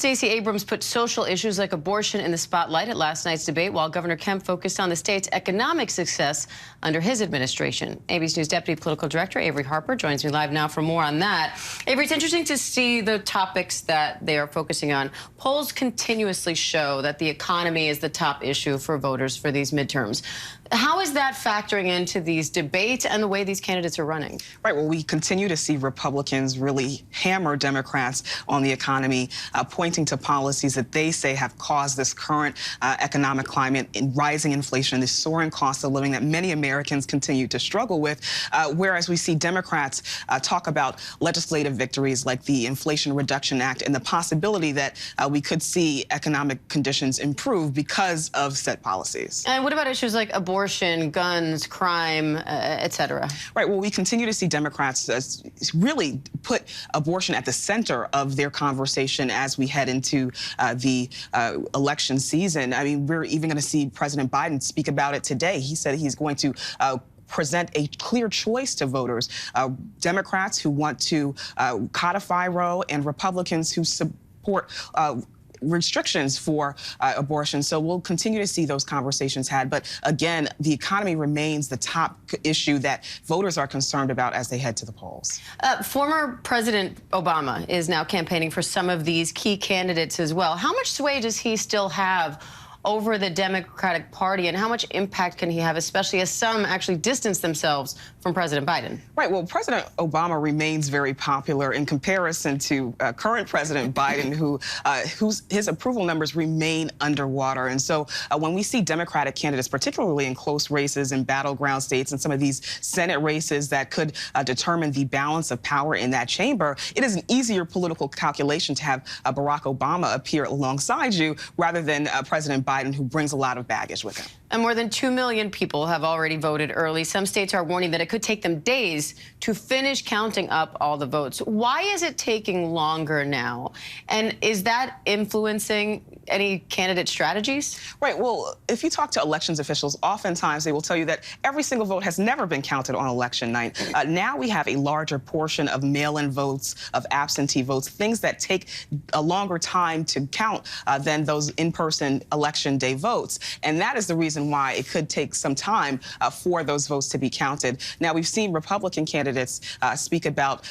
Stacey Abrams put social issues like abortion in the spotlight at last night's debate, while Governor Kemp focused on the state's economic success under his administration. ABC News Deputy Political Director Avery Harper joins me live now for more on that. Avery, it's interesting to see the topics that they are focusing on. Polls continuously show that the economy is the top issue for voters for these midterms. How is that factoring into these debates and the way these candidates are running? Right. Well, we continue to see Republicans really hammer Democrats on the economy, pointing to policies that they say have caused this current economic climate in rising inflation, this soaring cost of living that many Americans continue to struggle with, whereas we see Democrats talk about legislative victories like the Inflation Reduction Act and the possibility that we could see economic conditions improve because of said policies. And what about issues like abortion, guns, crime, et cetera? Right. Well, we continue to see Democrats really put abortion at the center of their conversation as we head into the election season. I mean, we're even going to see President Biden speak about it today. He said he's going to present a clear choice to voters, Democrats who want to codify Roe and Republicans who support restrictions for abortion. So we'll continue to see those conversations had. But again, the economy remains the top issue that voters are concerned about as they head to the polls. Former President Obama is now campaigning for some of these key candidates as well. How much sway does he still have over the Democratic Party, and how much impact can he have, especially as some actually distance themselves from President Biden? Right. Well, President Obama remains very popular in comparison to current President Biden, his approval numbers remain underwater. And so when we see Democratic candidates, particularly in close races in battleground states and some of these Senate races that could determine the balance of power in that chamber, it is an easier political calculation to have Barack Obama appear alongside you rather than President Biden, who brings a lot of baggage with him. And more than 2 million people have already voted early. Some states are warning that it could take them days to finish counting up all the votes. Why is it taking longer now? And is that influencing any candidate strategies? Right. Well, if you talk to elections officials, oftentimes they will tell you that every single vote has never been counted on election night. Now we have a larger portion of mail-in votes, of absentee votes, things that take a longer time to count than those in-person election day votes. And that is the reason why it could take some time for those votes to be counted. Now, we've seen Republican candidates speak about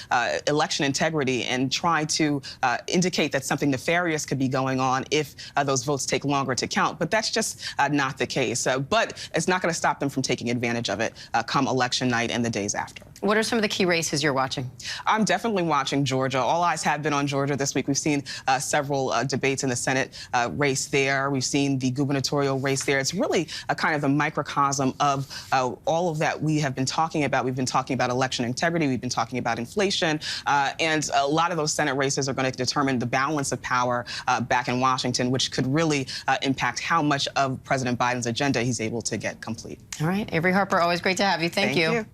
election integrity and try to indicate that something nefarious could be going on if those votes take longer to count. But that's just not the case. But it's not going to stop them from taking advantage of it come election night and the days after. What are some of the key races you're watching? I'm definitely watching Georgia. All eyes have been on Georgia this week. We've seen several debates in the Senate race there. We've seen the gubernatorial race there. It's really a kind of a microcosm of all of that we have been talking about. We've been talking about election integrity. We've been talking about inflation. And a lot of those Senate races are going to determine the balance of power back in Washington, which could really impact how much of President Biden's agenda he's able to get complete. All right. Avery Harper, always great to have you. Thank you.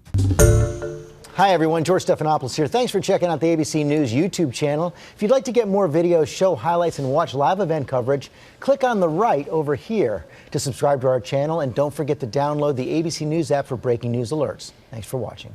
Hi, everyone. George Stephanopoulos here. Thanks for checking out the ABC News YouTube channel. If you'd like to get more videos, show highlights, and watch live event coverage, click on the right over here to subscribe to our channel. And don't forget to download the ABC News app for breaking news alerts. Thanks for watching.